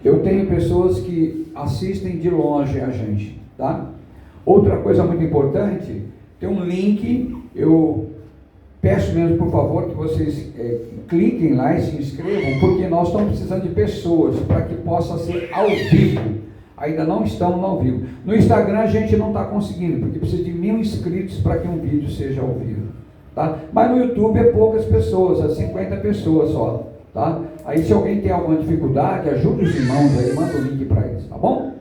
Eu tenho pessoas que assistem de longe a gente, tá? Outra coisa muito importante, tem um link, eu peço mesmo, por favor, que vocês cliquem lá e se inscrevam, porque nós estamos precisando de pessoas para que possa ser ao vivo. Ainda não estamos ao vivo. No Instagram a gente não está conseguindo, porque precisa de 1000 inscritos para que um vídeo seja ao vivo. Tá? Mas no YouTube é poucas pessoas, é 50 pessoas só. Tá? Aí se alguém tem alguma dificuldade, ajude os irmãos aí, manda o link para eles, tá bom?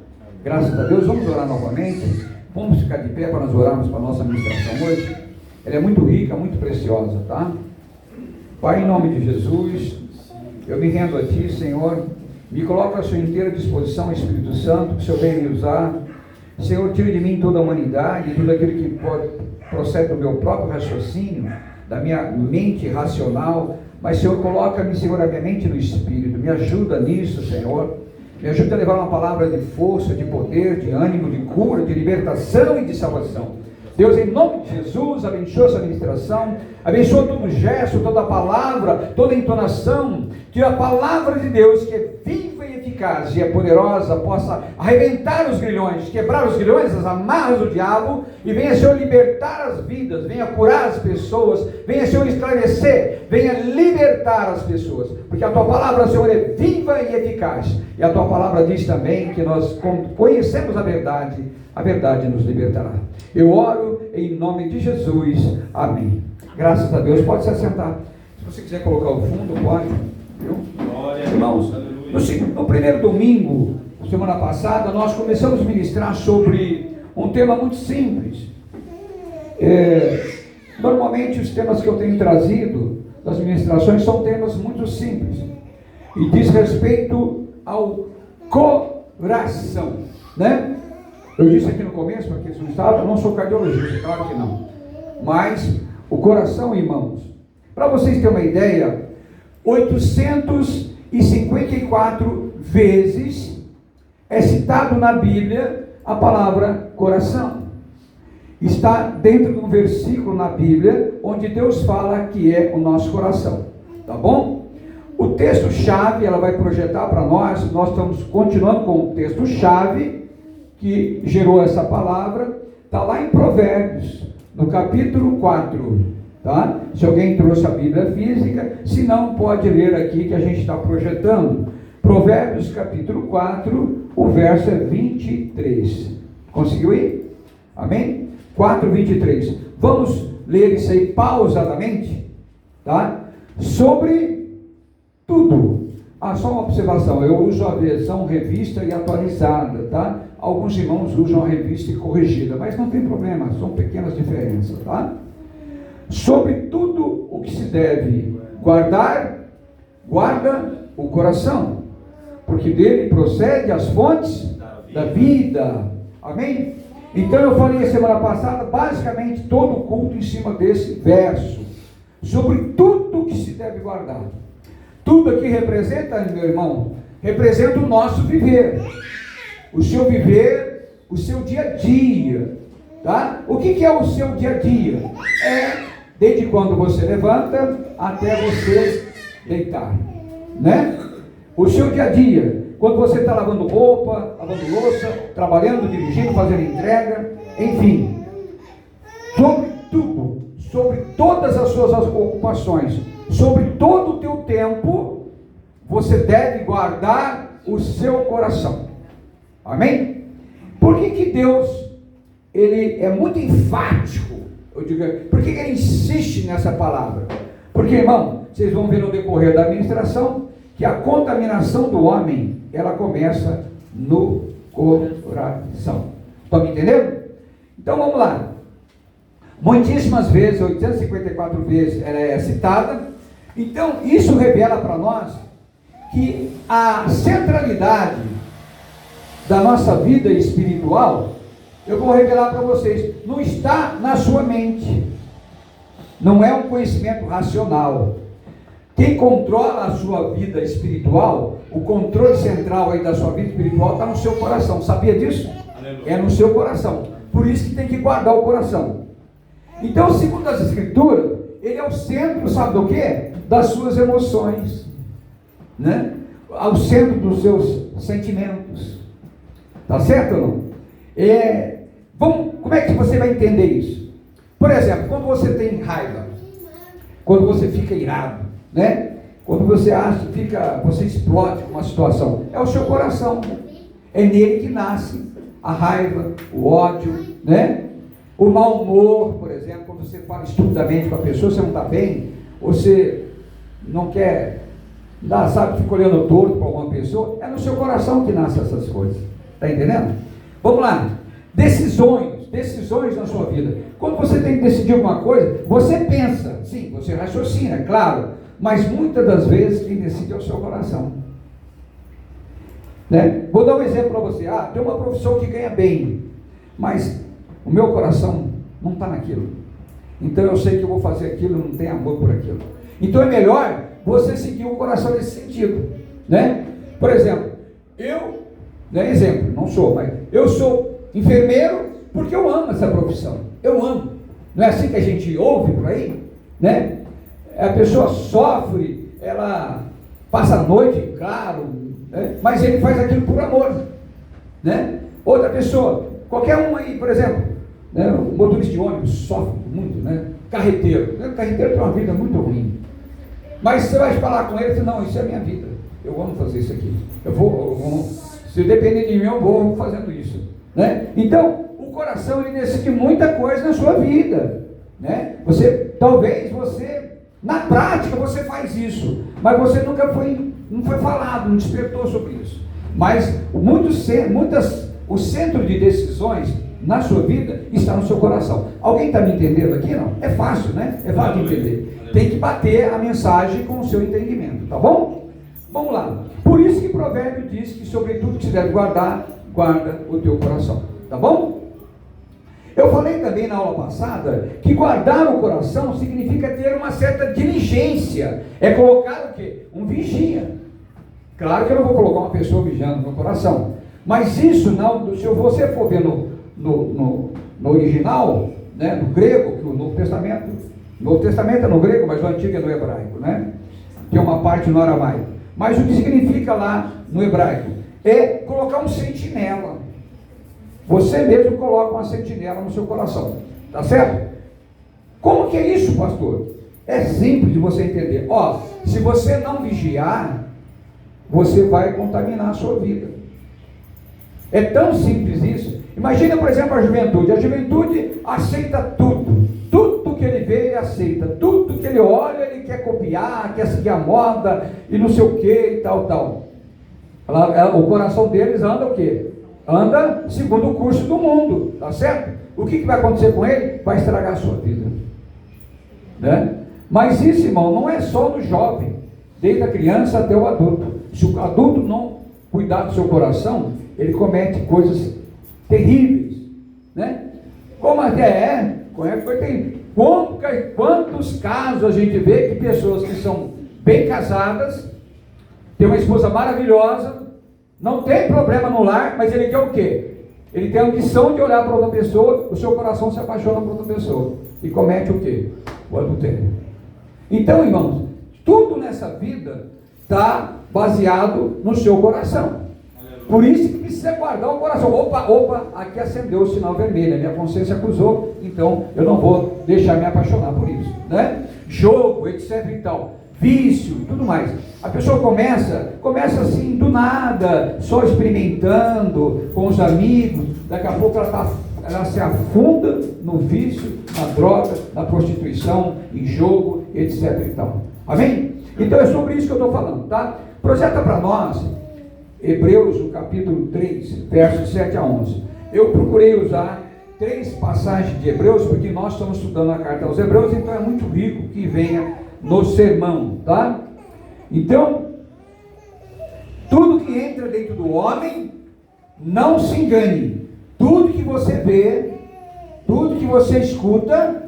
Graças a Deus, vamos orar novamente. Vamos ficar de pé para nós orarmos para a nossa ministração hoje. Ela é muito rica, muito preciosa, tá? Pai, em nome de Jesus, eu me rendo a Ti, Senhor. Me coloco à sua inteira disposição, Espírito Santo, que o Senhor venha me usar. Senhor, tire de mim toda a humanidade, tudo aquilo que procede do meu próprio raciocínio, da minha mente racional. Mas, Senhor, coloca-me, Senhor, a minha mente no Espírito. Me ajuda nisso, Senhor. Me ajuda a levar uma palavra de força, de poder, de ânimo, de cura, de libertação e de salvação. Deus, em nome de Jesus, abençoa essa ministração, abençoa todo o gesto, toda a palavra, toda a entonação, que a palavra de Deus, que é viva e eficaz e é poderosa, possa arrebentar os grilhões, quebrar os grilhões, as amarras do diabo, e venha, Senhor, libertar as vidas, venha curar as pessoas, venha, Senhor, esclarecer, venha libertar as pessoas, porque a Tua palavra, Senhor, é viva e eficaz, e a Tua palavra diz também que nós conhecemos a verdade nos libertará. Eu oro em nome de Jesus, amém. Graças a Deus, pode se assentar. Se você quiser colocar o fundo, pode. Viu? Glória, irmãos, no primeiro domingo, semana passada, nós começamos a ministrar sobre um tema muito simples. Normalmente os temas que eu tenho trazido das ministrações são temas muito simples e diz respeito ao coração, né? Eu disse aqui no começo, para quem não sabe, eu não sou cardiologista, claro que não. Mas o coração, irmãos, para vocês terem uma ideia, 854 vezes é citado na Bíblia a palavra coração. Está dentro de um versículo na Bíblia, onde Deus fala que é o nosso coração. Tá bom? O texto-chave, ela vai projetar para nós estamos continuando com o texto-chave, que gerou essa palavra, está lá em Provérbios, no capítulo 4, tá? Se alguém trouxe a Bíblia física, se não, pode ler aqui que a gente está projetando. Provérbios capítulo 4, o verso é 23. Conseguiu ir? Amém? 4, 23. Vamos ler isso aí pausadamente, tá? Sobre tudo. Só uma observação, eu uso a versão revista e atualizada, tá? Alguns irmãos usam a revista e corrigida, mas não tem problema, são pequenas diferenças, tá? Sobre tudo o que se deve guardar, guarda o coração, porque dele procede as fontes da vida. Amém? Então eu falei a semana passada, basicamente todo o culto em cima desse verso, sobre tudo o que se deve guardar. Tudo aqui representa, meu irmão, representa o nosso viver, o seu viver, o seu dia a dia, tá? O que é o seu dia a dia? É desde quando você levanta até você deitar, né? O seu dia a dia, quando você está lavando roupa, lavando louça, trabalhando, dirigindo, fazendo entrega, enfim, sobre tudo, sobre todas as suas ocupações, sobre todo o teu tempo, você deve guardar o seu coração. Amém? Por que Deus, ele é muito enfático? Eu digo, por que ele insiste nessa palavra? Porque, irmão, vocês vão ver no decorrer da administração, que a contaminação do homem, ela começa no coração. Estão me entendendo? Então vamos lá. Muitíssimas vezes, 854 vezes ela é citada. Então isso revela para nós que a centralidade da nossa vida espiritual, eu vou revelar para vocês, não está na sua mente, não é um conhecimento racional. Quem controla a sua vida espiritual, o controle central aí da sua vida espiritual está no seu coração. Sabia disso? Aleluia. É no seu coração. Por isso que tem que guardar o coração. Então, segundo as Escrituras, ele é o centro, sabe do quê? Das suas emoções, né? ao centro dos seus sentimentos. Tá certo ou não? Como é que você vai entender isso? Por exemplo, quando você tem raiva, quando você fica irado, né? Quando você você explode com uma situação, é o seu coração, é nele que nasce a raiva, o ódio, né? O mau humor, por exemplo, quando você fala estupidamente com a pessoa, você não está bem, você não quer, fica olhando torto para alguma pessoa, é no seu coração que nascem essas coisas, está entendendo? Vamos lá, decisões na sua vida. Quando você tem que decidir alguma coisa, você pensa, sim, você raciocina, claro, mas muitas das vezes quem decide é o seu coração. Né? Vou dar um exemplo para você. Tem uma profissão que ganha bem, mas o meu coração não está naquilo. Então eu sei que eu vou fazer aquilo, não tenho amor por aquilo. Então é melhor você seguir o coração nesse sentido. Né? Por exemplo, não sou, mas eu sou enfermeiro porque eu amo essa profissão. Eu amo. Não é assim que a gente ouve por aí? Né? A pessoa sofre, ela passa a noite, claro, né? Mas ele faz aquilo por amor. Né? Outra pessoa, qualquer um aí, por exemplo, né? O motorista de ônibus sofre muito, né? Carreteiro. O carreteiro tem uma vida muito ruim. Mas você vai falar com ele e diz, não, isso é a minha vida. Eu amo fazer isso aqui. Eu vou, se depender de mim, eu vou fazendo isso. Né? Então, o coração ele decide muita coisa na sua vida. Né? Talvez você, na prática, você faz isso, mas você não foi falado, não despertou sobre isso. Mas o centro de decisões na sua vida está no seu coração. Alguém está me entendendo aqui? Não? É fácil, né? É fácil de entender. Tem que bater a mensagem com o seu entendimento, tá bom? Vamos lá. Por isso que Provérbio diz que sobre tudo que se deve guardar, guarda o teu coração, tá bom? Eu falei também na aula passada que guardar o coração significa ter uma certa diligência. É colocar o quê? Um vigia. Claro que eu não vou colocar uma pessoa vigiando no coração, mas isso não, se você for ver no original, né, no grego, que o Novo Testamento é no grego, mas o Antigo é no hebraico, né? Tem uma parte no aramaico. Mas o que significa lá no hebraico é colocar um sentinela. Você mesmo coloca uma sentinela no seu coração, tá certo? Como que é isso, pastor? É simples de você entender. Se você não vigiar, você vai contaminar a sua vida. É tão simples isso. Imagina, por exemplo, a juventude. A juventude aceita tudo. Tudo que ele vê, ele aceita. Tudo que ele olha, ele quer copiar, quer seguir a moda, e não sei o que, e tal. O coração deles anda o quê? Anda segundo o curso do mundo, tá certo? O que vai acontecer com ele? Vai estragar a sua vida. Né? Mas isso, irmão, não é só no jovem, desde a criança até o adulto. Se o adulto não cuidar do seu coração, ele comete coisas terríveis, né? Como até quantos casos a gente vê que pessoas que são bem casadas, têm uma esposa maravilhosa, não tem problema no lar, mas ele quer o quê? Ele tem a ambição de olhar para outra pessoa, o seu coração se apaixona por outra pessoa e comete o quê? O adultério. Então, irmãos, tudo nessa vida está baseado no seu coração. Por isso que precisa guardar o coração. Opa, aqui acendeu o sinal vermelho, a minha consciência acusou, então eu não vou deixar me apaixonar por isso, né? Jogo, etc e tal, vício, tudo mais. A pessoa começa assim, do nada, só experimentando com os amigos, daqui a pouco ela se afunda no vício, na droga, na prostituição, em jogo, etc e tal. Amém? Então é sobre isso que eu estou falando, tá? Projeta para nós Hebreus, o capítulo 3, versos 7 a 11. Eu procurei usar 3 passagens de Hebreus, porque nós estamos estudando a carta aos Hebreus, então é muito rico que venha no sermão, tá? Então, tudo que entra dentro do homem, não se engane. Tudo que você vê, tudo que você escuta,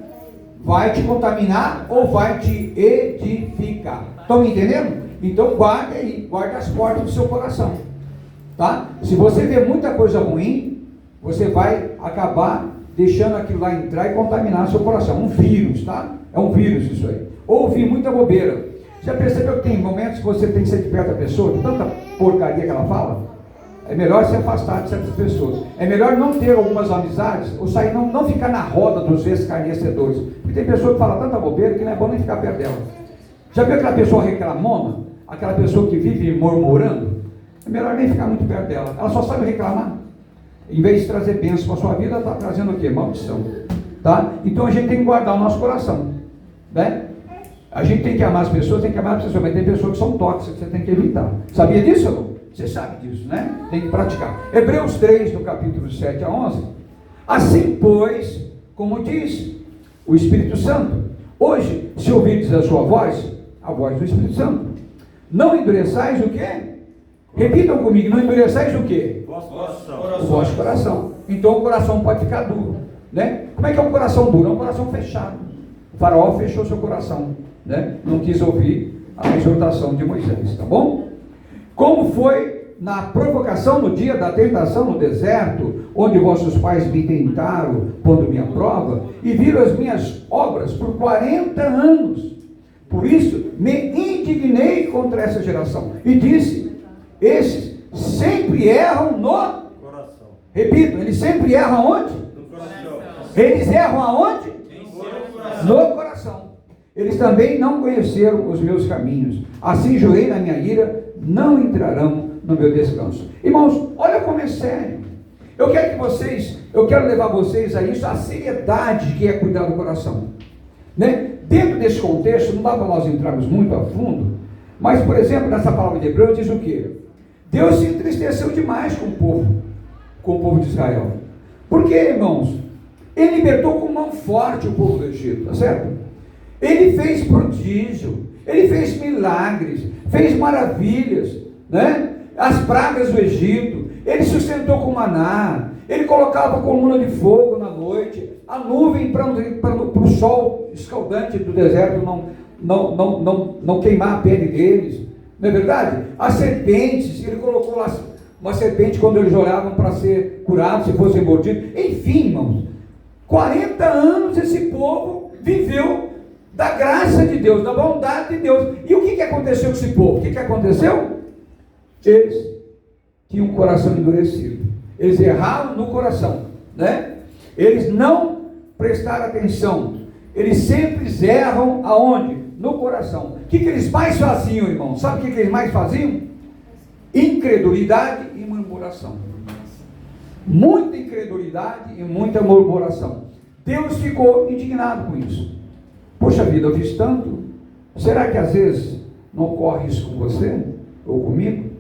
vai te contaminar ou vai te edificar. Estão me entendendo? Então guarda aí, guarda as portas do seu coração, tá? Se você vê muita coisa ruim, você vai acabar deixando aquilo lá entrar e contaminar seu coração. Um vírus, tá? É um vírus isso aí. Ouvir muita bobeira. Já percebeu que tem momentos que você tem que ser de perto da pessoa, de tanta porcaria que ela fala? É melhor se afastar de certas pessoas. É melhor não ter algumas amizades, ou sair, não ficar na roda dos escarnecedores. Porque tem pessoa que fala tanta bobeira que não é bom nem ficar perto dela. Já viu aquela pessoa reclamona? Aquela pessoa que vive murmurando? É melhor nem ficar muito perto dela. Ela só sabe reclamar. Em vez de trazer bênção para a sua vida, ela está trazendo o quê? Maldição. Tá? Então a gente tem que guardar o nosso coração. Né? A gente tem que amar as pessoas, tem que amar as pessoas, mas tem pessoas que são tóxicas, que você tem que evitar. Sabia disso ou não? Você sabe disso, né? Tem que praticar. Hebreus 3, no capítulo 7 a 11. Assim, pois, como diz o Espírito Santo, hoje, se ouvirdes a sua voz, a voz do Espírito Santo, não endureçais o quê? Repitam comigo, não endureçais o quê? O vosso coração. Então o coração pode ficar duro, né? Como é que é um coração duro? É um coração fechado. O faraó fechou seu coração, né? Não quis ouvir a exortação de Moisés, tá bom? Como foi na provocação no dia da tentação no deserto, onde vossos pais me tentaram, pondo-me à prova, e viram as minhas obras por 40 anos. Por isso, me indignei contra essa geração. E disse, esses sempre erram no coração. Repito, eles sempre erram aonde? No coração. Eles erram aonde? No coração. Eles também não conheceram os meus caminhos. Assim jurei na minha ira, não entrarão no meu descanso. Irmãos, olha como é sério. Eu quero levar vocês a isso, a seriedade que é cuidar do coração. Né? Dentro desse contexto, não dá para nós entrarmos muito a fundo, mas, por exemplo, nessa palavra de Hebreus diz o quê? Deus se entristeceu demais com o povo de Israel. Por quê, irmãos? Ele libertou com mão forte o povo do Egito, tá certo? Ele fez prodígio, ele fez milagres, fez maravilhas, né? As pragas do Egito, ele sustentou com maná, ele colocava a coluna de fogo na noite, a nuvem para o sol escaldante do deserto não queimar a pele deles, não é verdade? As serpentes, ele colocou lá uma serpente quando eles oravam para ser curados, se fossem mordidos, enfim, irmãos, 40 anos esse povo viveu da graça de Deus, da bondade de Deus. E o que aconteceu com esse povo? O que aconteceu? Eles tinham um coração endurecido. Eles erraram no coração, né? Eles não prestaram atenção. Eles sempre erram aonde? No coração. O que eles mais faziam, irmão? Sabe o que eles mais faziam? Incredulidade e murmuração. Muita incredulidade e muita murmuração. Deus ficou indignado com isso. Poxa vida, eu fiz tanto. Será que às vezes não ocorre isso com você? Ou comigo?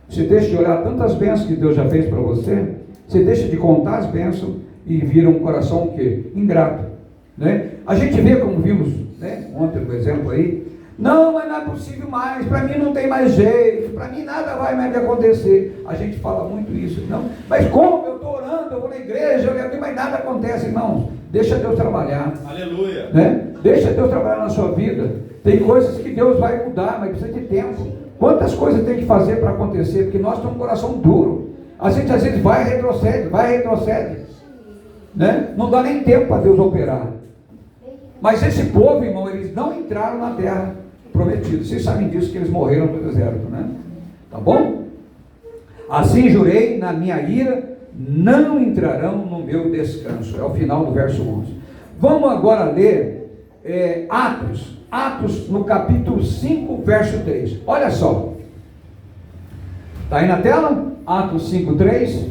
Você deixa de olhar tantas bênçãos que Deus já fez para você? Você deixa de contar as bênçãos e vira um coração o quê? Ingrato, né? A gente vê, como vimos, né, ontem no exemplo aí, não, mas não é possível mais, para mim não tem mais jeito, para mim nada vai mais acontecer. A gente fala muito isso, não? Mas como? Eu estou orando, eu vou na igreja, mas nada acontece, irmãos. Deixa Deus trabalhar. Aleluia. Né? Deixa Deus trabalhar na sua vida. Tem coisas que Deus vai mudar, mas precisa de tempo. Quantas coisas tem que fazer para acontecer? Porque nós temos um coração duro. A gente às vezes vai e retrocede. Né? Não dá nem tempo para Deus operar. Mas esse povo, irmão, eles não entraram na terra prometida. Vocês sabem disso, que eles morreram no deserto, né? Tá bom? Assim jurei na minha ira, não entrarão no meu descanso. É o final do verso 11. Vamos agora ler Atos no capítulo 5, verso 3. Olha só. Está aí na tela? Atos 5, 3.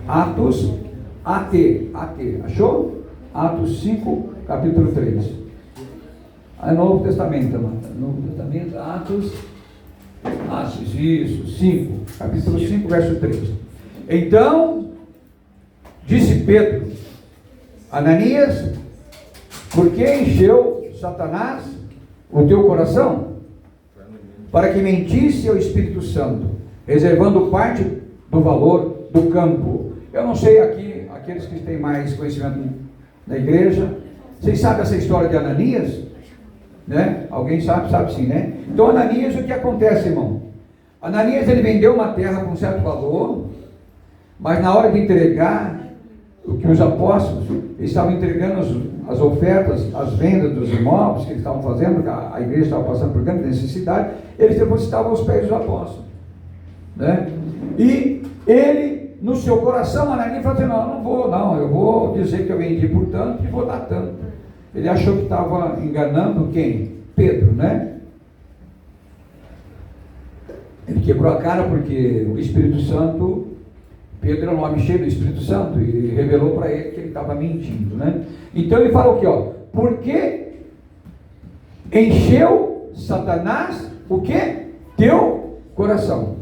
Atos, AT. Achou? Atos 5, capítulo 3. É Novo Testamento, Novo Testamento, Atos, isso, 5, capítulo 5, verso 3. Então, disse Pedro, Ananias, por que encheu Satanás o teu coração? Para que mentisse ao Espírito Santo, reservando parte do valor do campo. Eu não sei aqui, aqueles que têm mais conhecimento da igreja, vocês sabem essa história de Ananias? Né? Alguém sabe sim, né? Então Ananias, o que acontece, irmão? Ananias, ele vendeu uma terra com certo valor, mas na hora de entregar o que os apóstolos, eles estavam entregando as ofertas, as vendas dos imóveis que eles estavam fazendo, a igreja estava passando por grande necessidade, eles depositavam aos pés dos apóstolos, né? E ele, no seu coração, Ananias falou assim: não, eu vou dizer que eu vendi por tanto e vou dar tanto. Ele achou que estava enganando quem? Pedro, né? Ele quebrou a cara porque o Espírito Santo, Pedro era um homem cheio do Espírito Santo, e revelou para ele que ele estava mentindo, né? Então ele fala o que, ó? Porque encheu Satanás o que? Teu coração,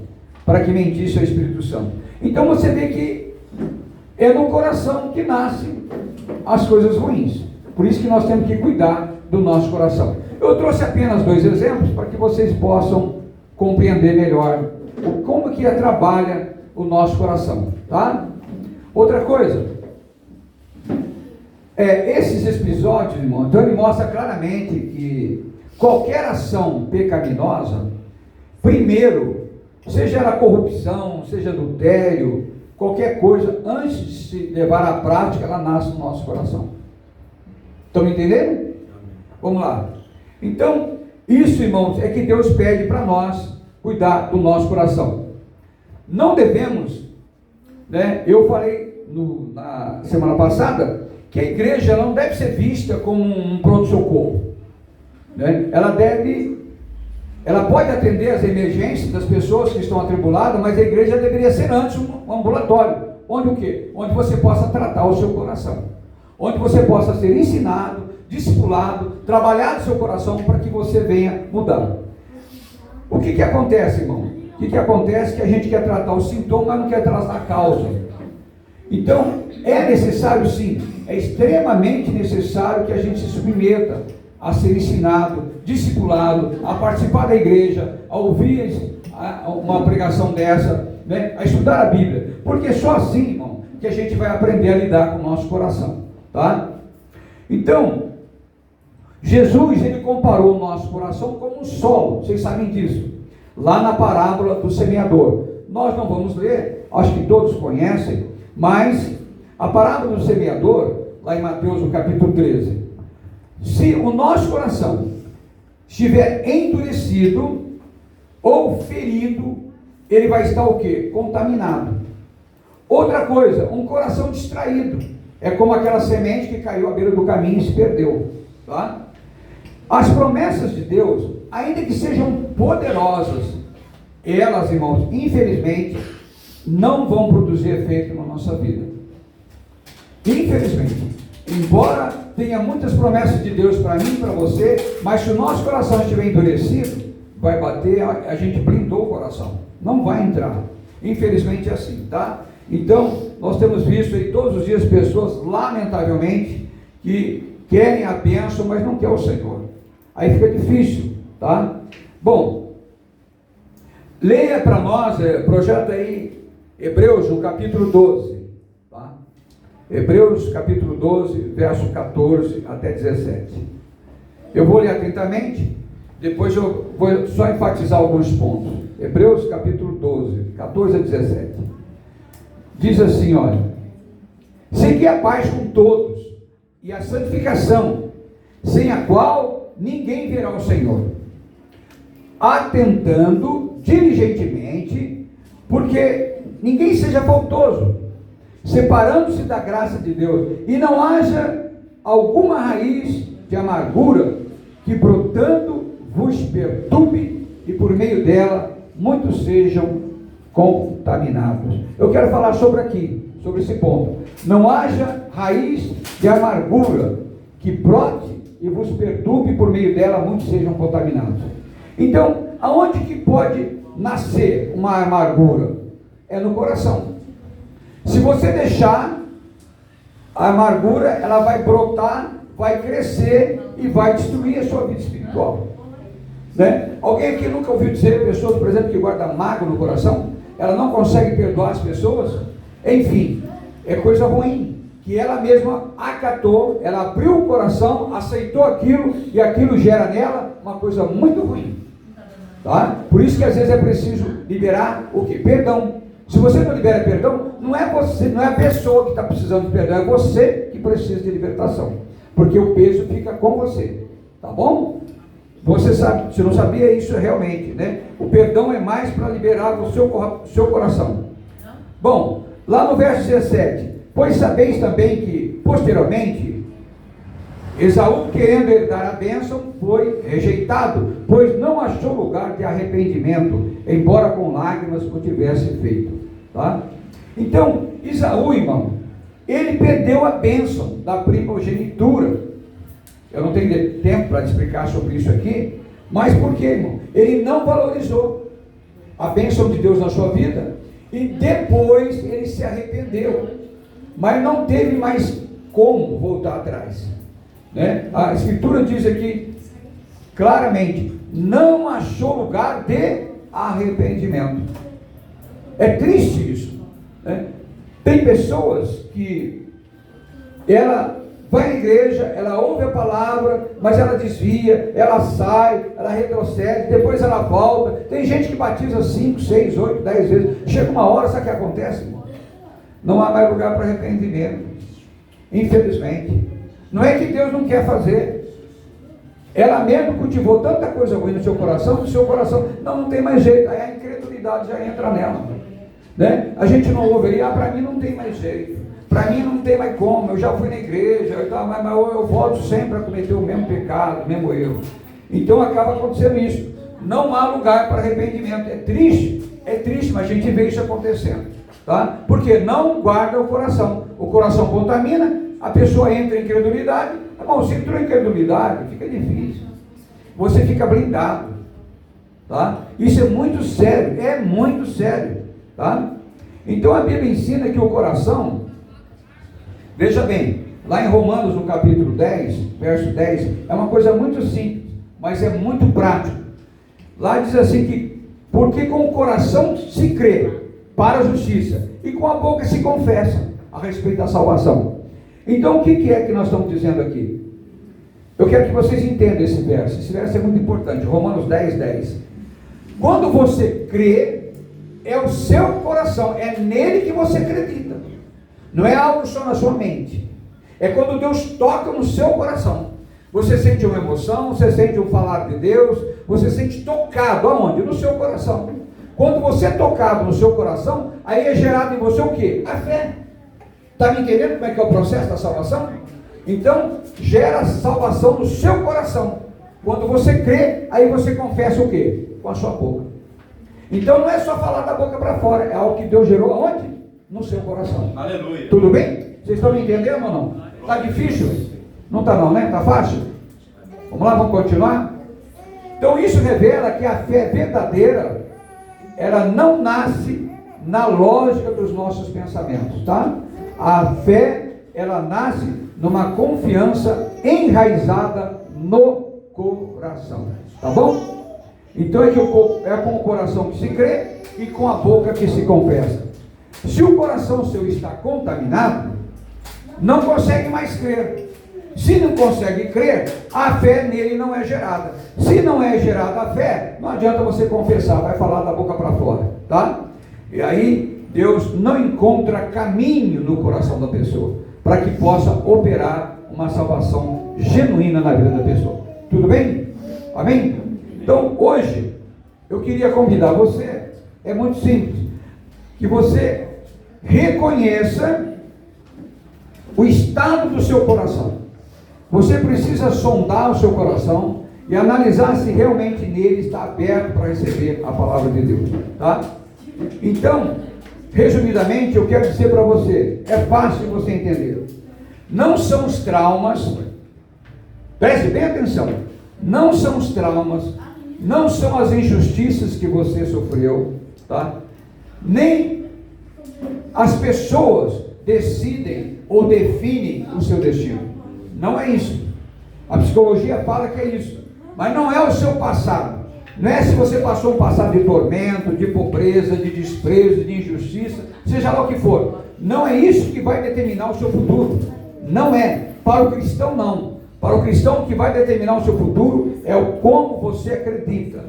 para que mentisse ao Espírito Santo. Então você vê que é no coração que nascem as coisas ruins. Por isso que nós temos que cuidar do nosso coração. Eu trouxe apenas 2 exemplos para que vocês possam compreender melhor como que trabalha o nosso coração, tá? Outra coisa, esses episódios, irmão, então ele mostra claramente que qualquer ação pecaminosa, primeiro, seja ela corrupção, seja adultério, qualquer coisa, antes de se levar à prática, ela nasce no nosso coração. Estão me entendendo? Vamos lá. Então, isso, irmãos, é que Deus pede para nós cuidar do nosso coração. Não devemos, né? Eu falei na semana passada que a igreja não deve ser vista como um pronto-socorro, né? Ela pode atender as emergências das pessoas que estão atribuladas, mas a igreja deveria ser antes um ambulatório, onde o quê? Onde você possa tratar o seu coração, onde você possa ser ensinado, discipulado, trabalhar no seu coração para que você venha mudar. O que acontece, irmão? O que acontece? Que a gente quer tratar o sintoma, mas não quer tratar a causa. Então, é necessário sim, é extremamente necessário que a gente se submeta a ser ensinado, discipulado, a participar da igreja, a ouvir uma pregação dessa, né? A estudar a Bíblia, porque só assim, irmão, que a gente vai aprender a lidar com o nosso coração, tá? Então, Jesus, ele comparou o nosso coração como um solo, vocês sabem disso, lá na parábola do semeador. Nós não vamos ler, acho que todos conhecem, mas a parábola do semeador, lá em Mateus, no capítulo 13, se o nosso coração estiver endurecido ou ferido, ele vai estar o quê? Contaminado. Outra coisa, um coração distraído, é como aquela semente que caiu à beira do caminho e se perdeu, tá? As promessas de Deus, ainda que sejam poderosas, elas, irmãos, infelizmente, não vão produzir efeito na nossa vida. Infelizmente. Embora tenha muitas promessas de Deus para mim e para você, mas se o nosso coração estiver endurecido, vai bater, a gente blindou o coração. Não vai entrar. Infelizmente é assim, tá? Então, nós temos visto aí todos os dias pessoas, lamentavelmente, que querem a bênção, mas não querem o Senhor. Aí fica difícil, tá? Bom, leia para nós, projeta aí Hebreus, no capítulo 12, tá? Hebreus, capítulo 12, verso 14 até 17. Eu vou ler atentamente, depois eu vou só enfatizar alguns pontos. Hebreus, capítulo 12, 14 a 17. Diz assim, olha: segui a paz com todos e a santificação, sem a qual ninguém verá o Senhor, atentando diligentemente, porque ninguém seja faltoso, separando-se da graça de Deus, e não haja alguma raiz de amargura que brotando vos perturbe, e por meio dela muitos sejam contaminados. Eu quero falar sobre esse ponto. Não haja raiz de amargura que brote e vos perturbe, por meio dela muitos sejam contaminados. Então, aonde que pode nascer uma amargura? É no coração. Se você deixar, a amargura, ela vai brotar, vai crescer e vai destruir a sua vida espiritual, né? Alguém aqui nunca ouviu dizer, pessoas, por exemplo, que guardam mágoa no coração, ela não consegue perdoar as pessoas? Enfim, é coisa ruim, que ela mesma acatou, ela abriu o coração, aceitou aquilo, e aquilo gera nela uma coisa muito ruim, tá? Por isso que às vezes é preciso liberar o quê? Perdão. Se você não libera perdão, não é você, não é a pessoa que está precisando de perdão, é você que que precisa de libertação, porque o peso fica com você, tá bom? Você sabe, se não sabia isso realmente, né? O perdão é mais para liberar o seu coração. Bom, lá no verso 17, pois sabeis também que, posteriormente, Esaú, querendo herdar a bênção, foi rejeitado, pois não achou lugar de arrependimento, embora com lágrimas o tivesse feito. Tá? Então, Esaú, irmão, ele perdeu a bênção da primogenitura. Eu não tenho tempo para explicar sobre isso aqui, mas por quê, irmão? Ele não valorizou a bênção de Deus na sua vida, e depois ele se arrependeu, mas não teve mais como voltar atrás, né? A Escritura diz aqui claramente, não achou lugar de arrependimento. É triste isso, né? Tem pessoas que ela vai à igreja, ela ouve a palavra, mas ela desvia, ela sai, ela retrocede, depois ela volta. Tem gente que batiza 5, 6, 8, 10 vezes. Chega uma hora, sabe o que acontece, irmão? Não há mais lugar para arrependimento, infelizmente. Não é que Deus não quer fazer. Ela mesmo cultivou tanta coisa ruim no seu coração, que o seu coração não tem mais jeito. Aí a incredulidade já entra nela, né? A gente não ouve, para mim não tem mais jeito, para mim não tem mais como, eu já fui na igreja, mas eu volto sempre a cometer o mesmo pecado, o mesmo erro. Então acaba acontecendo isso. Não há lugar para arrependimento. É triste, mas a gente vê isso acontecendo, tá? Porque não guarda o coração contamina, a pessoa entra em incredulidade. Irmão, se entrou em incredulidade, fica difícil, você fica blindado, tá? Isso é muito sério, tá? Então a Bíblia ensina que o coração, veja bem, lá em Romanos, no capítulo 10, verso 10, é uma coisa muito simples, mas é muito prático. Lá diz assim que, porque com o coração se crê para a justiça, e com a boca se confessa a respeito da salvação. Então o que é que nós estamos dizendo aqui? Eu quero que vocês entendam esse verso é muito importante, Romanos 10, 10. Quando você crê, é o seu coração, é nele que você acredita. Não é algo só na sua mente. É quando Deus toca no seu coração. Você sente uma emoção, você sente um falar de Deus, você sente tocado, aonde? No seu coração. Quando você é tocado no seu coração, aí é gerado em você o quê? A fé. Está me entendendo como é que é o processo da salvação? Então, gera salvação no seu coração. Quando você crê, aí você confessa o quê? Com a sua boca. Então não é só falar da boca para fora, é algo que Deus gerou aonde? No seu coração. Aleluia. Tudo bem? Vocês estão me entendendo ou não? Está difícil? Não está não, né? Está fácil? Vamos lá, vamos continuar? Então isso revela que a fé verdadeira, ela não nasce na lógica dos nossos pensamentos, tá? A fé, ela nasce numa confiança enraizada no coração, tá bom? Então é com o coração que se crê e com a boca que se confessa. Se o coração seu está contaminado, não consegue mais crer. Se não consegue crer, a fé nele não é gerada. Se não é gerada a fé, não adianta você confessar, vai falar da boca para fora, tá? E aí Deus não encontra caminho no coração da pessoa para que possa operar uma salvação genuína na vida da pessoa. Tudo bem? Amém? Então hoje eu queria convidar você, é muito simples, que você reconheça o estado do seu coração. Você precisa sondar o seu coração e analisar se realmente nele está aberto para receber a palavra de Deus, tá? Então, resumidamente, eu quero dizer para você, é fácil você entender. Não são os traumas, preste bem atenção, não são os traumas, não são as injustiças que você sofreu, tá? Nem as pessoas decidem ou definem o seu destino. Não é isso. A psicologia fala que é isso. Mas não é o seu passado. Não é se você passou um passado de tormento, de pobreza, de desprezo, de injustiça, seja lá o que for. Não é isso que vai determinar o seu futuro. Não é. Para o cristão, não. Para o cristão, o que vai determinar o seu futuro é o como você acredita.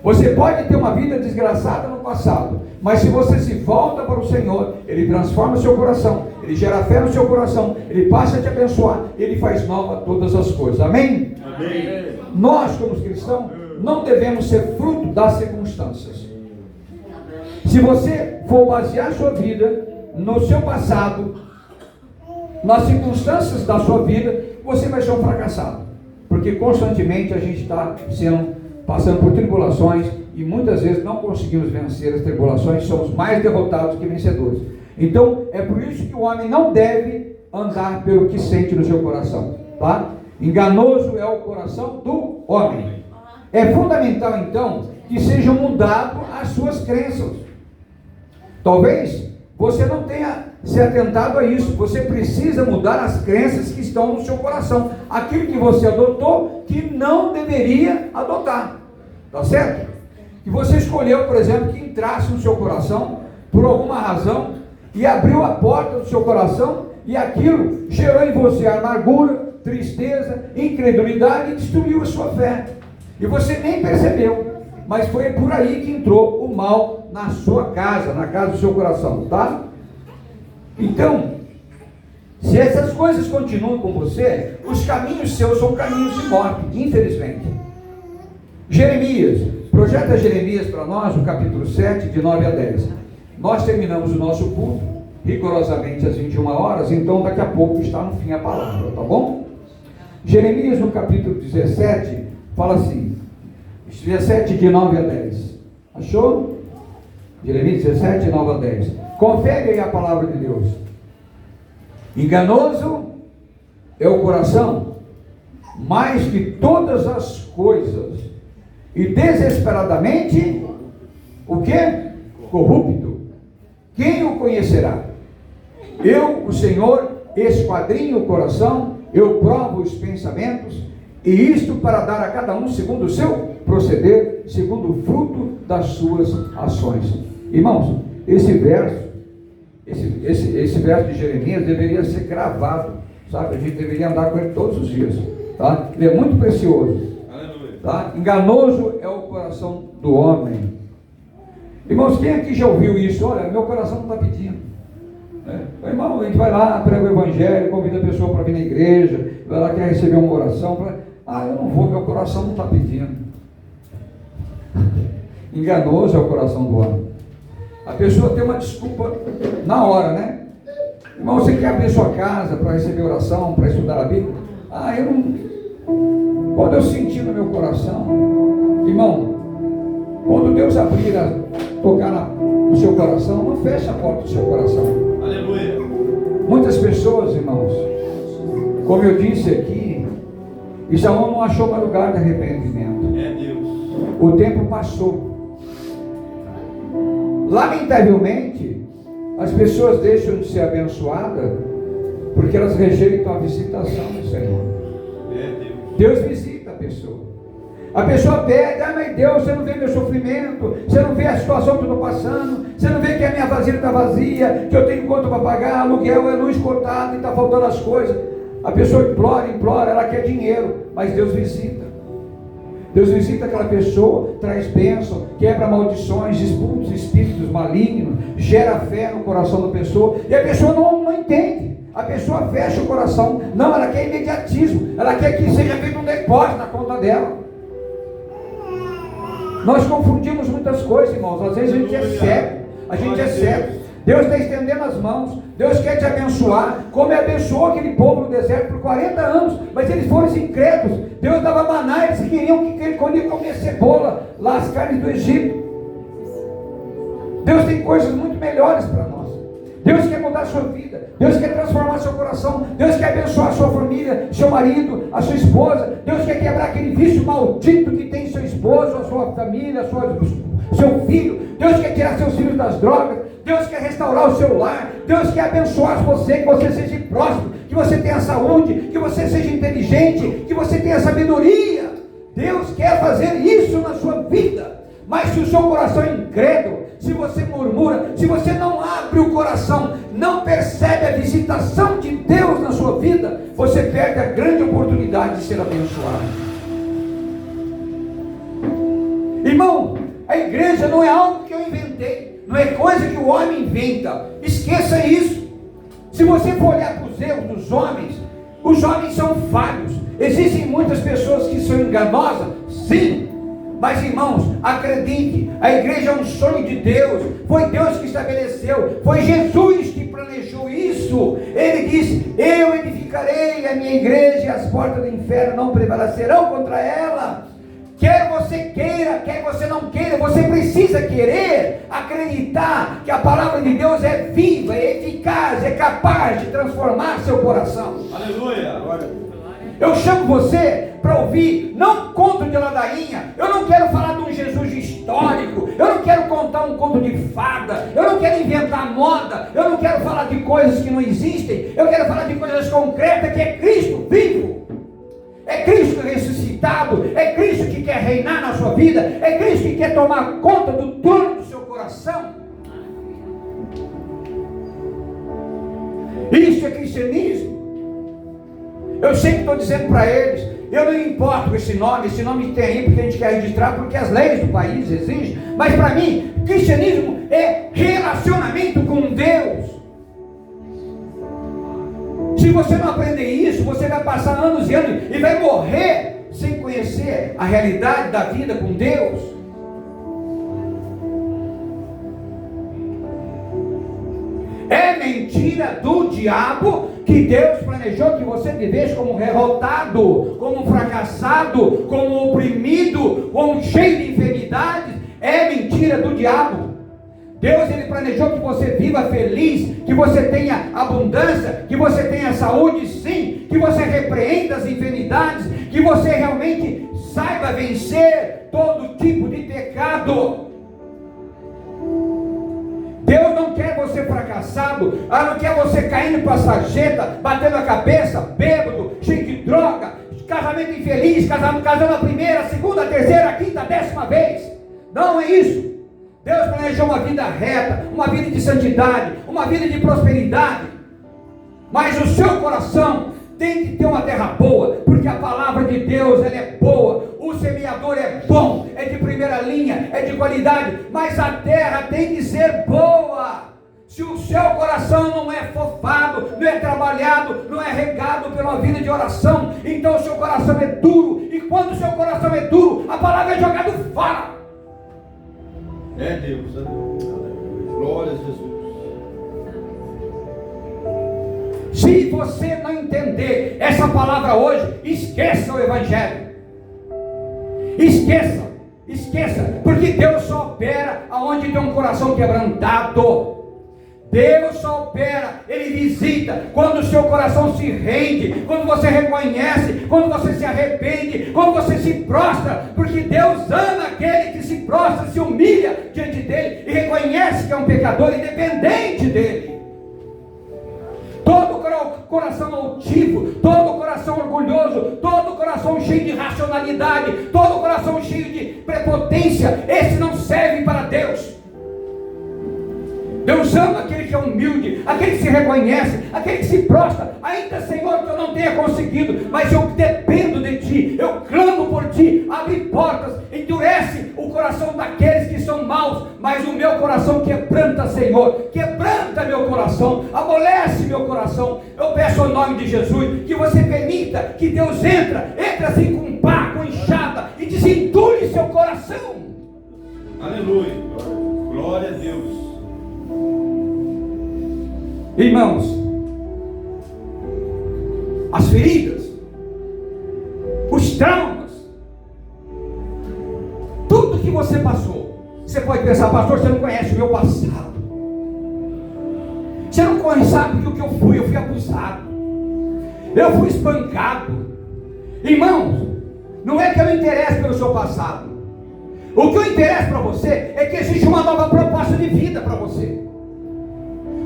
Você pode ter uma vida desgraçada no passado, mas se você se volta para o Senhor, Ele transforma o seu coração, Ele gera fé no seu coração, Ele passa a te abençoar, Ele faz nova todas as coisas. Amém? Amém. Nós, como cristãos, não devemos ser fruto das circunstâncias. Se você for basear sua vida no seu passado, nas circunstâncias da sua vida, você vai ser um fracassado. Porque constantemente a gente está passando por tribulações e muitas vezes não conseguimos vencer as tribulações, somos mais derrotados que vencedores. Então, é por isso que o homem não deve andar pelo que sente no seu coração, tá? Enganoso é o coração do homem. É fundamental, então, que sejam mudadas as suas crenças. Talvez você não tenha se atentado a isso. Você precisa mudar as crenças que estão no seu coração. Aquilo que você adotou, que não deveria adotar. Tá certo? Que você escolheu, por exemplo, que entrasse no seu coração, por alguma razão, e abriu a porta do seu coração, e aquilo gerou em você amargura, tristeza, incredulidade, e destruiu a sua fé. E você nem percebeu. Mas foi por aí que entrou o mal na sua casa, na casa do seu coração, tá? Então, se essas coisas continuam com você, os caminhos seus são caminhos de morte, infelizmente. Jeremias, projeta Jeremias para nós, no capítulo 7, de 9 a 10. Nós terminamos o nosso culto, rigorosamente às 21 horas, então daqui a pouco está no fim a palavra, tá bom? Jeremias, no capítulo 17, fala assim, 17, de 9 a 10. Achou? Jeremias 17, 9 a 10. Confere aí a palavra de Deus. Enganoso é o coração, mais que todas as coisas, e desesperadamente, o que? Corrupto. Quem o conhecerá? Eu, o Senhor, esquadrinho o coração, eu provo os pensamentos, e isto para dar a cada um segundo o seu proceder, segundo o fruto das suas ações. Irmãos, esse verso de Jeremias deveria ser gravado, sabe? A gente deveria andar com ele todos os dias, tá? Ele é muito precioso, tá? Enganoso é o coração do homem. Irmãos, quem aqui já ouviu isso? Olha, meu coração não está pedindo, né? Irmão, a gente vai lá, prega o evangelho, convida a pessoa para vir na igreja, vai lá, quer receber uma oração, eu não vou, meu coração não está pedindo. Enganoso é o coração do homem. A pessoa tem uma desculpa na hora, né? Irmão, você quer abrir sua casa para receber oração, para estudar a Bíblia? Eu não. Quando eu sentir no meu coração, irmão, quando Deus abrir, tocar no seu coração, não feche a porta do seu coração. Aleluia. Muitas pessoas, irmãos, como eu disse aqui, Isaú não achou mais lugar de arrependimento. É Deus. O tempo passou. Lamentavelmente, as pessoas deixam de ser abençoadas porque elas rejeitam a visitação do Senhor. Deus visita a pessoa. A pessoa pede, mas Deus, você não vê meu sofrimento, você não vê a situação que eu estou passando, você não vê que a minha vasilha está vazia, que eu tenho conta para pagar, aluguel é luz cortada e está faltando as coisas. A pessoa implora, ela quer dinheiro, mas Deus visita. Deus visita aquela pessoa, traz bênção, quebra maldições, expulsa os espíritos malignos, gera fé no coração da pessoa, e a pessoa não entende. A pessoa fecha o coração. Não, ela quer imediatismo, ela quer que seja feito um depósito na conta dela. Nós confundimos muitas coisas, irmãos. Às vezes a gente é cego. Deus está estendendo as mãos, Deus quer te abençoar, como Ele abençoou aquele povo no deserto por 40 anos, mas eles foram incrédulos. Deus dava maná, eles queriam que ele comer cebola, lá as carnes do Egito. Deus tem coisas muito melhores para nós. Deus quer mudar a sua vida, Deus quer transformar seu coração, Deus quer abençoar a sua família, seu marido, a sua esposa. Deus quer quebrar aquele vício maldito que tem seu esposo, a sua família, seu filho. Deus quer tirar seus filhos das drogas. Deus quer restaurar o seu lar. Deus quer abençoar você, que você seja próspero, que você tenha saúde, que você seja inteligente, que você tenha sabedoria. Deus quer fazer isso na sua vida. Mas se o seu coração é incrédulo, se você murmura, se você não abre o coração, não percebe a visitação de Deus na sua vida, você perde a grande oportunidade de ser abençoado. Irmão, não é algo que eu inventei, não é coisa que o homem inventa. Esqueça isso. Se você for olhar para os erros dos homens, os homens são falhos. Existem muitas pessoas que são enganosas, sim. Mas irmãos, acredite, a igreja é um sonho de Deus, foi Deus que estabeleceu, foi Jesus que planejou isso. Ele disse: eu edificarei a minha igreja e as portas do inferno não prevalecerão contra ela. Quer você queira, quer você não queira, você precisa querer acreditar que a palavra de Deus é viva, é eficaz, é capaz de transformar seu coração. Aleluia! Eu chamo você para ouvir, não conto de ladainha. Eu não quero falar de um Jesus histórico, eu não quero contar um conto de fada, eu não quero inventar moda, eu não quero falar de coisas que não existem, eu quero falar de coisas concretas, que é Cristo vivo, é Cristo ressuscitado, é Cristo que quer reinar na sua vida, é Cristo que quer tomar conta do trono do seu coração. Isso é cristianismo. Eu sempre estou dizendo para eles, eu não importo com esse nome tem aí porque a gente quer registrar, porque as leis do país exigem, mas para mim, cristianismo é relacionamento com Deus. Se você não aprender isso, você vai passar anos e anos e vai morrer sem conhecer a realidade da vida com Deus. É mentira do diabo que Deus planejou que você vivesse como derrotado, como fracassado, como oprimido, como cheio de enfermidades. É mentira do diabo. Deus, ele planejou que você viva feliz, que você tenha abundância, que você tenha saúde, sim, que você repreenda as enfermidades, que você realmente saiba vencer todo tipo de pecado. Deus não quer você fracassado, não quer você caindo para a sarjeta, batendo a cabeça, bêbado, cheio de droga, casamento infeliz, casando a primeira, a segunda, a terceira, a quinta, a 10ª vez. Não é isso. Deus planejou uma vida reta, uma vida de santidade, uma vida de prosperidade. Mas o seu coração tem que ter uma terra boa, porque a palavra de Deus, ela é boa. O semeador é bom, é de primeira linha, é de qualidade, mas a terra tem que ser boa. Se o seu coração não é fofado, não é trabalhado, não é regado pela vida de oração, então o seu coração é duro, e quando o seu coração é duro, a palavra é jogada fora. É Deus, glória a Jesus. Se você não entender essa palavra hoje, esqueça o Evangelho. Esqueça, porque Deus só opera aonde tem um coração quebrantado. Deus só opera, Ele visita quando o seu coração se rende, quando você reconhece, quando você se arrepende, quando você se prostra, porque Deus ama aquele que se prostra, se humilha diante dEle e reconhece que é um pecador independente dEle. Todo coração altivo, todo coração orgulhoso, todo coração cheio de racionalidade, todo coração cheio de prepotência, esse não serve para Deus. Deus ama aquele que é humilde, aquele que se reconhece, aquele que se prostra. Ainda, Senhor, que eu não tenha conseguido, mas eu dependo de Ti, eu clamo por Ti. Abre portas, endurece o coração daqueles que são maus, mas o meu coração quebranta, Senhor, quebranta meu coração, amolece meu coração. Eu peço em nome de Jesus, que você permita que Deus entre assim com pá, com enxada, e desentulhe seu coração. Aleluia, glória a Deus. Irmãos, as feridas, os traumas, tudo que você passou, você pode pensar: pastor, você não conhece o meu passado, você não sabe que o que eu fui abusado, eu fui espancado. Irmãos, não é que eu me interesse pelo seu passado, o que eu interesso para você é que existe uma nova proposta de vida para você.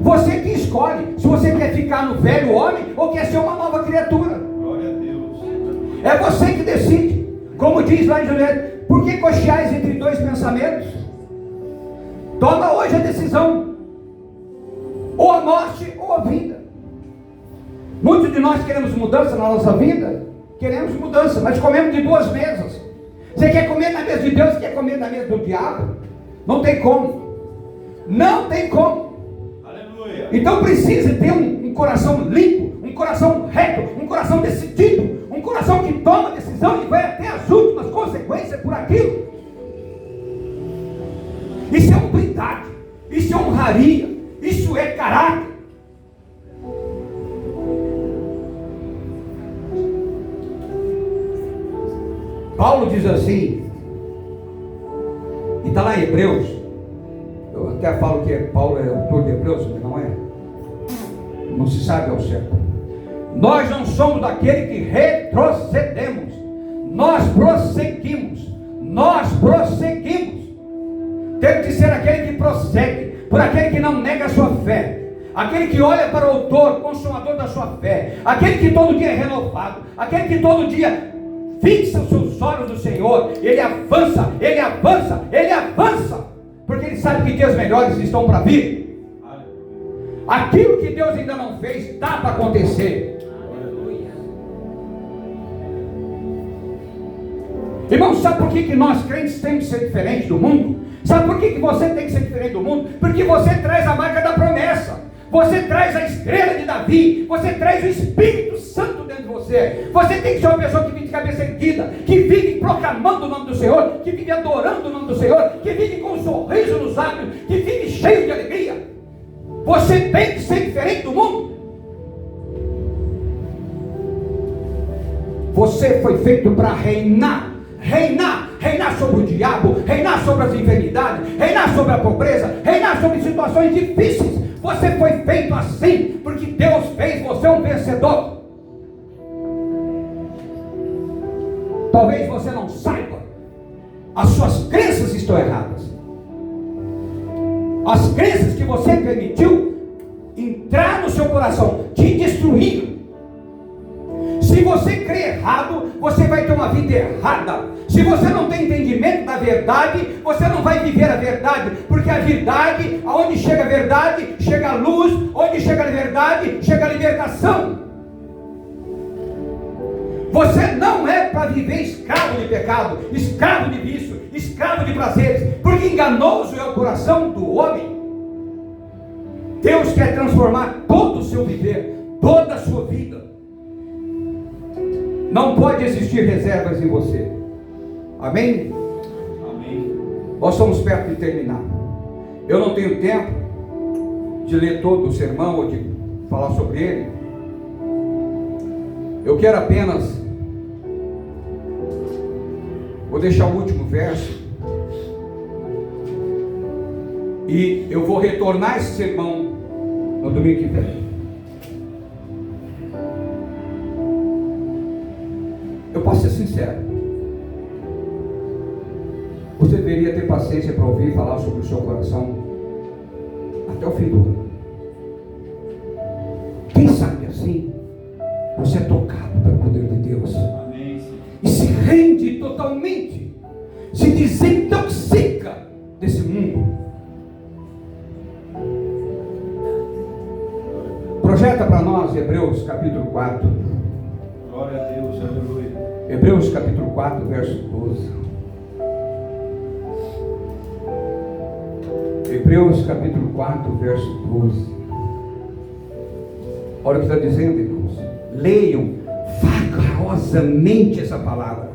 Você que escolhe se você quer ficar no velho homem ou quer ser uma nova criatura. Glória a Deus. É você que decide. Como diz lá em Juliette: por que cocheais entre dois pensamentos? Toma hoje a decisão, ou a morte ou a vida. Muitos de nós queremos mudança na nossa vida. Queremos mudança, mas comemos de duas mesas. Você quer comer na mesa de Deus, quer comer na mesa do diabo? Não tem como. Não tem como. Aleluia. Então precisa ter um coração limpo, um coração reto, um coração decidido, um coração que toma decisão e vai até as últimas consequências por aquilo. Isso é humildade, isso é honraria, isso é caráter. Paulo diz assim, e está lá em Hebreus, eu até falo que Paulo é autor de Hebreus, mas não é, não se sabe ao certo. Nós não somos daquele que retrocedemos, nós prosseguimos. Temos de ser aquele que prossegue, por aquele que não nega a sua fé, aquele que olha para o autor, consumador da sua fé, aquele que todo dia é renovado, aquele que todo dia fixa os seus olhos no Senhor. Ele avança, porque ele sabe que dias melhores estão para vir. Aquilo que Deus ainda não fez, está para acontecer. Irmão, sabe por que nós crentes temos que ser diferentes do mundo? Sabe por que você tem que ser diferente do mundo? Porque você traz a marca da promessa, você traz a estrela de Davi, você traz o Espírito Santo dentro de você. Você tem que ser uma pessoa que vive de cabeça erguida, que vive proclamando o nome do Senhor, que vive adorando o nome do Senhor, que vive com um sorriso nos lábios, que vive cheio de alegria. Você tem que ser diferente do mundo. Você foi feito para reinar sobre o diabo, reinar sobre as enfermidades, reinar sobre a pobreza, reinar sobre situações difíceis. Você foi feito assim, porque Deus fez você um vencedor. Talvez você não saiba, as suas crenças estão erradas. As crenças que você permitiu entrar no seu coração, te destruíram. Se você crê errado, você vai ter uma vida errada. Se você não tem entendimento da verdade, você não vai viver a verdade. Porque a verdade, aonde chega a verdade, chega a luz. Onde chega a verdade, chega a libertação. Você não é para viver escravo de pecado, escravo de vício, escravo de prazeres. Porque enganoso é o coração do homem. Deus quer transformar todo o seu viver, toda a sua vida. Não pode existir reservas em você. Amém? Amém. Nós estamos perto de terminar. Eu não tenho tempo de ler todo o sermão ou de falar sobre ele. Eu quero apenas, vou deixar o último verso, e eu vou retornar esse sermão no domingo que vem. Eu posso ser sincero, você deveria ter paciência para ouvir falar sobre o seu coração até o fim do ano. Quem sabe assim, você é tocado pelo poder de Deus. Amém. E se rende totalmente, se desintoxica desse mundo. Projeta para nós Hebreus capítulo 4. Glória a Deus, aleluia. Hebreus capítulo 4, verso 12. Hebreus capítulo 4, verso 12. Olha o que está dizendo, irmãos. Leiam vagarosamente essa palavra.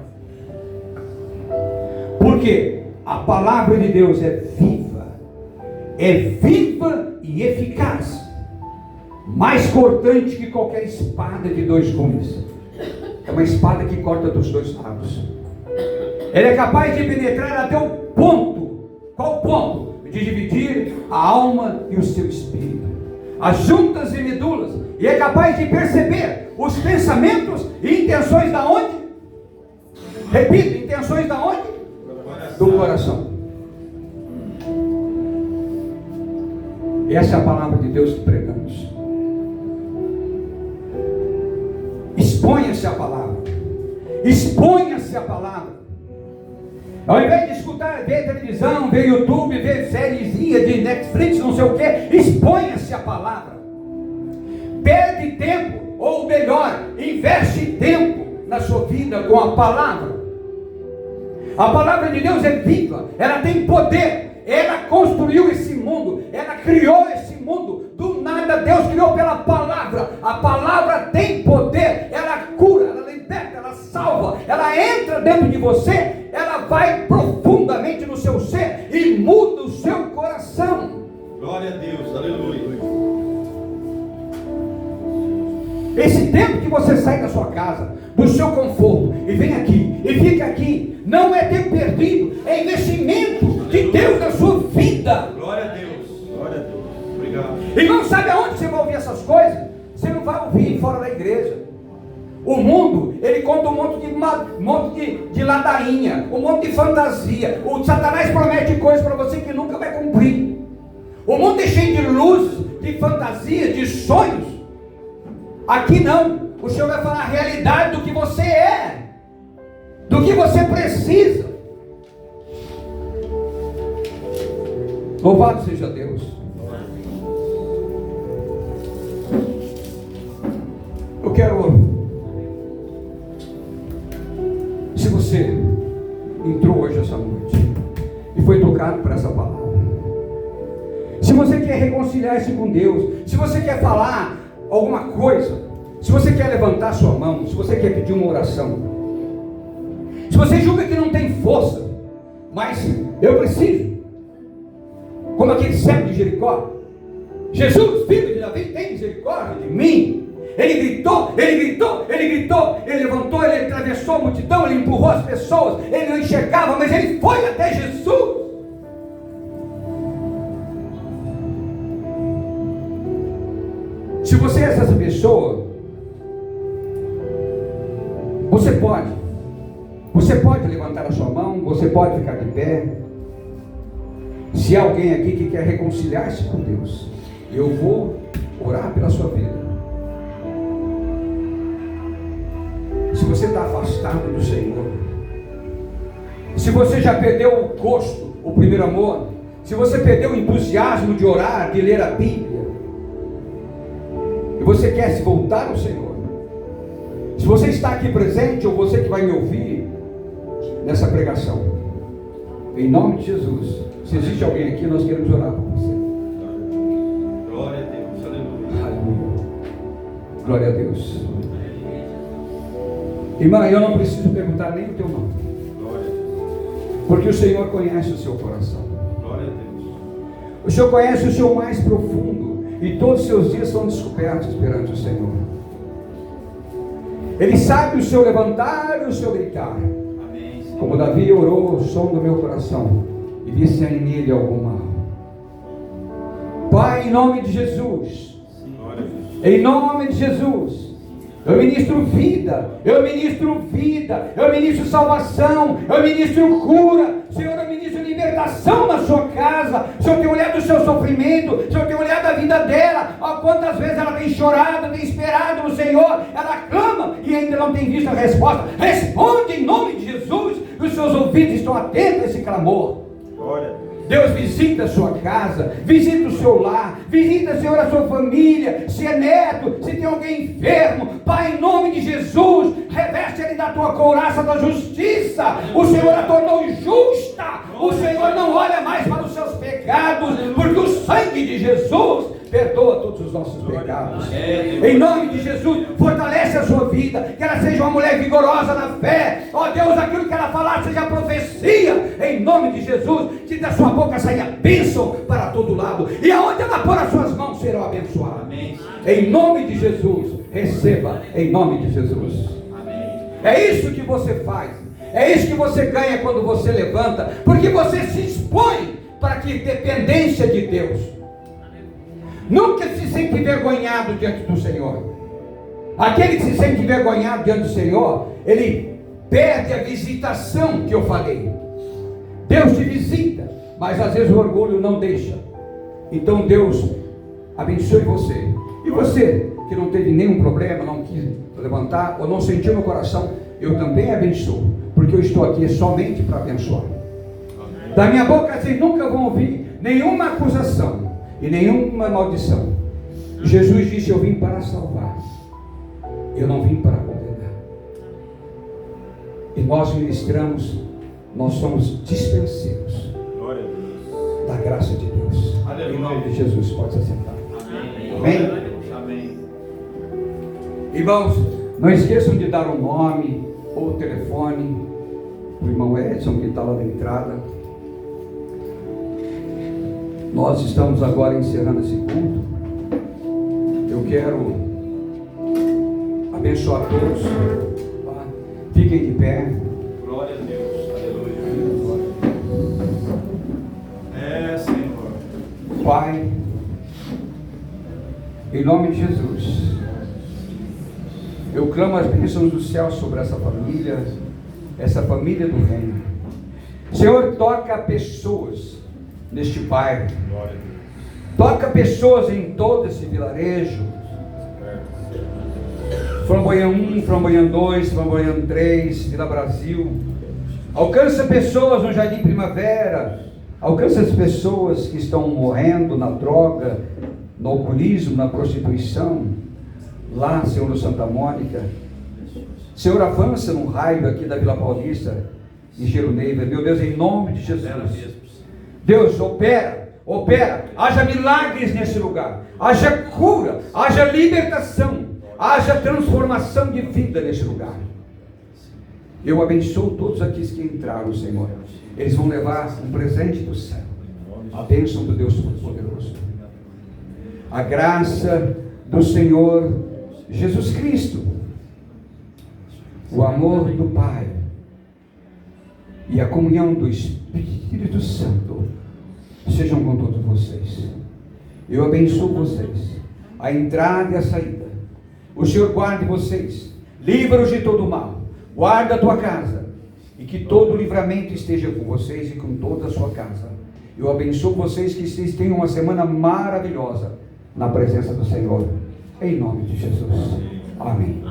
Porque a palavra de Deus é viva e eficaz, mais cortante que qualquer espada de dois gumes. É uma espada que corta dos dois lados. Ele é capaz de penetrar até o ponto. Qual ponto? De dividir a alma e o seu espírito, as juntas e medulas, e é capaz de perceber os pensamentos e intenções da onde? Repita, intenções da onde? Do coração. Essa é a palavra de Deus que pregamos. Exponha-se a palavra. Exponha-se a palavra. Ao invés de escutar, ver televisão, ver YouTube, ver sériezinha de Netflix, não sei o que, exponha-se a palavra. Perde tempo, ou melhor, investe tempo na sua vida com a palavra. A palavra de Deus é viva, ela tem poder, Ela construiu esse mundo, ela criou esse mundo. Do nada Deus criou pela palavra. A palavra tem poder, ela cura, ela liberta, ela salva, ela entra dentro de você, ela vai profundamente no seu ser e muda o seu coração. Glória a Deus, aleluia. Esse tempo que você sai da sua casa, do seu conforto, e vem aqui, e fica aqui, não é tempo perdido, é investimento de Deus na sua vida. Glória a Deus, glória a Deus. Obrigado. E não sabe aonde você vai ouvir essas coisas? Você não vai ouvir fora da igreja. O mundo, ele conta um monte de ladainha, um monte de fantasia. O Satanás promete coisas para você que nunca vai cumprir. O mundo é cheio de luzes, de fantasias, de sonhos. Aqui não. O Senhor vai falar a realidade do que você é, do que você precisa. Louvado seja Deus. Eu quero, se você entrou hoje essa noite e foi tocado por essa palavra, se você quer reconciliar-se com Deus, se você quer falar alguma coisa, se você quer levantar sua mão, se você quer pedir uma oração, se você julga que não tem força, mas eu preciso, como aquele cego de Jericó, Jesus, filho de Davi, tem misericórdia de mim. Ele gritou, ele gritou, ele gritou, ele levantou, ele atravessou a multidão, ele empurrou as pessoas, ele não enxergava, mas ele foi até Jesus. Se você é essa pessoa, você pode levantar a sua mão, você pode ficar de pé. Se há alguém aqui que quer reconciliar-se com Deus, eu vou orar pela sua vida. Se você está afastado do Senhor, se você já perdeu o gosto, o primeiro amor, se você perdeu o entusiasmo de orar, de ler a Bíblia, e você quer se voltar ao Senhor, se você está aqui presente, ou você que vai me ouvir nessa pregação, em nome de Jesus, se existe alguém aqui, nós queremos orar por você. Glória a Deus, aleluia. Aleluia. Glória a Deus. Irmã, eu não preciso perguntar nem o teu nome, Glória a Deus. porque o Senhor conhece o seu coração. Glória a Deus. O Senhor conhece o seu mais profundo, e todos os seus dias são descobertos perante o Senhor. Ele sabe o seu levantar e o seu deitar. Amém. Como Davi orou, o som do meu coração, e vi se há nele algum mal. Pai, em nome de Jesus, Glória a Deus. em nome de Jesus, eu ministro vida, eu ministro vida, eu ministro salvação, eu ministro cura. Senhor, eu ministro libertação na sua casa. O Senhor tem olhado o seu sofrimento, o Senhor tem olhado a vida dela. Ó, quantas vezes ela tem chorado, tem esperado no Senhor, ela clama e ainda não tem visto a resposta. Responde em nome de Jesus. Os seus ouvidos estão atentos a esse clamor. Glória a Deus. Deus, visita a sua casa, visita o seu lar, visita, Senhor, a sua família, se é neto, se tem alguém enfermo. Pai, em nome de Jesus, reveste ele da tua couraça da justiça. O Senhor a tornou justa. O Senhor não olha mais para os seus pecados, porque o sangue de Jesus perdoa todos os nossos pecados. Em nome de Jesus, fortalece a sua vida, que ela seja uma mulher vigorosa na fé. Ó Deus, aquilo que ela falar seja profecia. Em nome de Jesus, que da sua boca saia bênção para todo lado, e aonde ela pôr as suas mãos serão abençoadas. Amém. Em nome de Jesus, receba em nome de Jesus. Amém. É isso que você faz, é isso que você ganha quando você levanta, porque você se expõe para que dependência de Deus. Nunca se sente envergonhado diante do Senhor. Aquele que se sente envergonhado diante do Senhor, ele perde a visitação que eu falei. Deus te visita, mas às vezes o orgulho não deixa. Então Deus abençoe você. E você que não teve nenhum problema, não quis levantar ou não sentiu no coração, eu também abençoo, porque eu estou aqui somente para abençoar. Da minha boca vocês nunca vão ouvir nenhuma acusação e nenhuma maldição. Jesus disse: eu vim para salvar, eu não vim para condenar. E nós ministramos, nós somos dispenseiros. Glória a Deus. da graça de Deus. Aleluia. Em nome de Jesus, pode se assentar. Amém. Amém? Amém. Irmãos, não esqueçam de dar o nome ou o telefone do irmão Edson, que está lá na entrada. Nós estamos agora encerrando esse culto. Eu quero abençoar todos. Tá? Fiquem de pé. Glória a Deus. Aleluia. É, Senhor. Pai, em nome de Jesus, eu clamo as bênçãos do céu sobre essa família do reino. Senhor, toca pessoas neste bairro, Glória a Deus. toca pessoas em todo esse vilarejo, Flamboyant 1, Flamboyant 2, Flamboyant 3, Vila Brasil. Alcança pessoas no Jardim Primavera, alcança as pessoas que estão morrendo na droga, no alcoolismo, na prostituição, lá, Senhor, no Santa Mônica. Senhor, avança no raio aqui da Vila Paulista, em Geruneiva, meu Deus, em nome de Jesus. Deus, opera, haja milagres nesse lugar, haja cura, haja libertação, haja transformação de vida nesse lugar. Eu abençoo todos aqueles que entraram, Senhor. Eles vão levar um presente do céu, a bênção do Deus Todo-Poderoso, a graça do Senhor Jesus Cristo, o amor do Pai e a comunhão do Espírito Santo sejam com todos vocês. Eu abençoo vocês, a entrada e a saída. O Senhor guarde vocês, livra-os de todo mal, guarda a tua casa, e que todo livramento esteja com vocês e com toda a sua casa. Eu abençoo vocês, que vocês tenham uma semana maravilhosa na presença do Senhor, em nome de Jesus. Amém.